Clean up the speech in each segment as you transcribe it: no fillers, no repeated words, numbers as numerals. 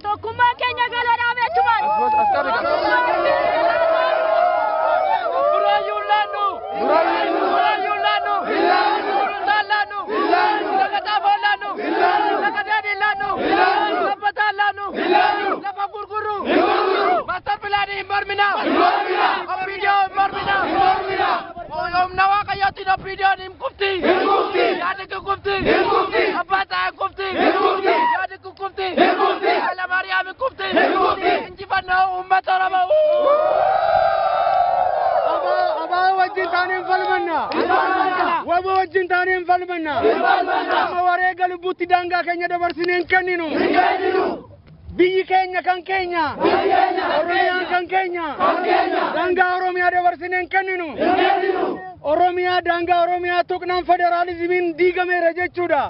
Tokkummaa keenya galaanaa beekumaan. Duraayyuu laannu. Lagataa laannu. Lagataa laannu. Labbataa laannu. Lafa gurguru. Master pilaanii hin mormina. Opiidiyoo hin mormina. Humna waaqayyootiin opiidiyoon hin kufti. Yaadni kun kufti. Abbaa ta'e kufti. Yaadni kun kufti. Haala Maariyaam hin kufti. Injifannoo uummata Oromoo. Abaa wajjin taaneen falmanna. Waba wajjin taaneen falmanna. Amma wareega lubbuutti daangaa keenya dabarsinee hin kenninu. Biyyi keenya kan keenya. Oromiyaan kan keenya. Daangaa Oromiyaa dabarsinee hin kenninu. Oromiyaa daangaa Oromiyaa tuqnaan federaalizimiin diigameera jechuudha.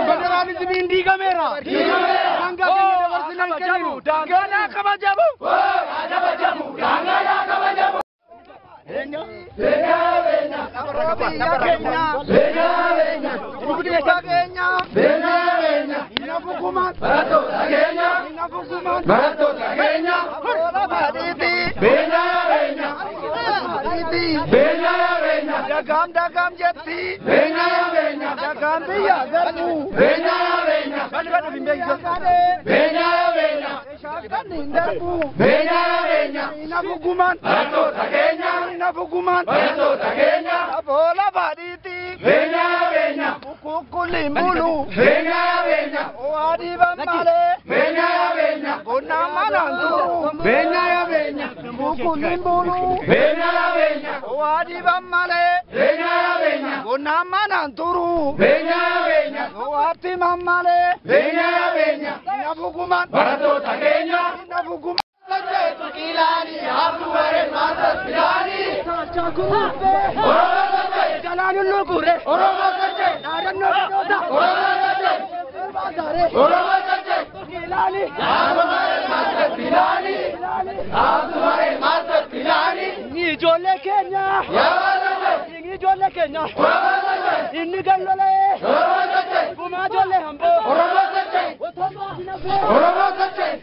Federaalizimiin diigameera. Daangaa keenya dabarsinee hin kenninu. Daangaa kabajamu. Dagam jetti. Dagam biya garbu. Inafuguman. Inafuguman. Abola baditi. Kukulimbulu. Oadi bambale. Guna mananturu. Kukulimbulu. Oadi bambale. Guna mananturu. Oati mamale. Inafuguman. Inafuguman. Kilani, Abdulware, Master Pilani, Jalanu Lukure, Kilani, Master Pilani, Nijole Kenya, Nijole Kenya, Inigalole, Bumajole Hambo,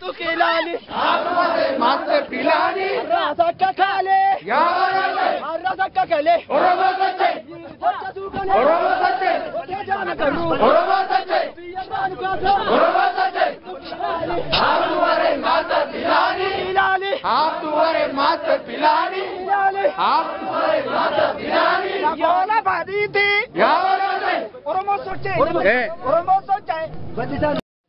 Tukilani, Master Pilani, Rasa Kakale, Rasa Kakale, Master Pilani, Yabola Baditi, Oromo Soche, Oromo Soche,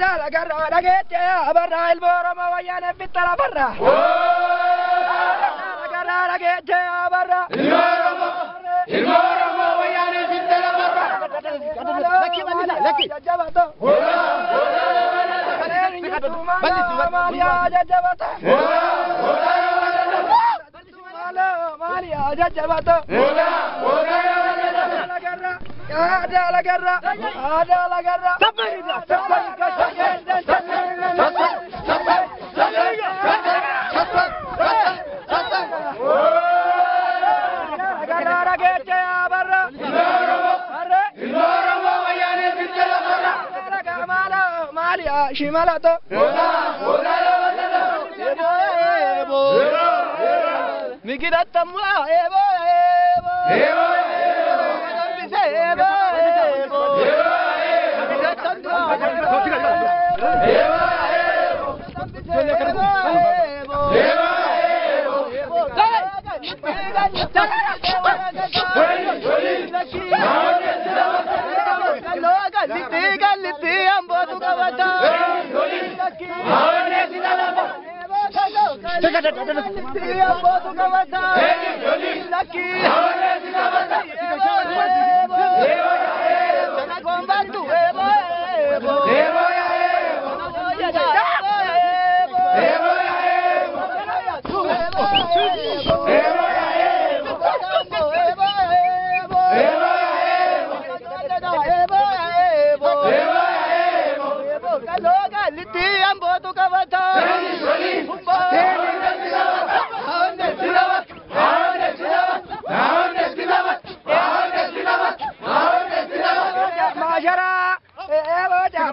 Adala garra ragete abarra il boromo vayane fitta la barra. Garra ragete abarra il boromo vayane fitta la barra. Laki balisa laki. Jajabato. Malia jajabato. Malia jajabato. Ada la garra. Shimalato. Migidatamwa ebo.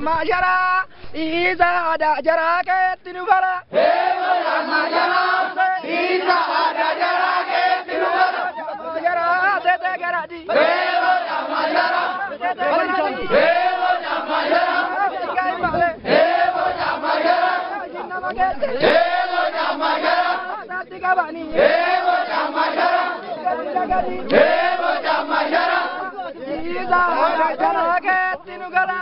Majara, Iza ada jara ke tinubara. Majara, Iza ada jara ke tinubara. Majara, tete garadi. Majara, tete garadi. Majara, kai male. Majara, jinna magete. Majara, tete kabani. Majara, garadi. Majara, Iza ada jara ke tinubara.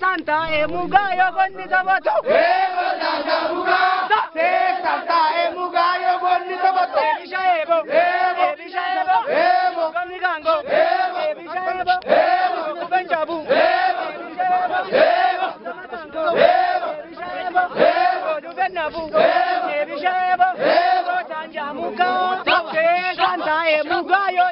Santa emuga yo bonni sabato. Santa muga. Santa emuga yo bonni sabato. Ebishaebo. Ebishaebo. Kamigango. Ebishaebo. Benjabu. Ebishaebo. Ebishaebo. Dubenabu. Ebishaebo. Sanja muga. Santa emuga yo.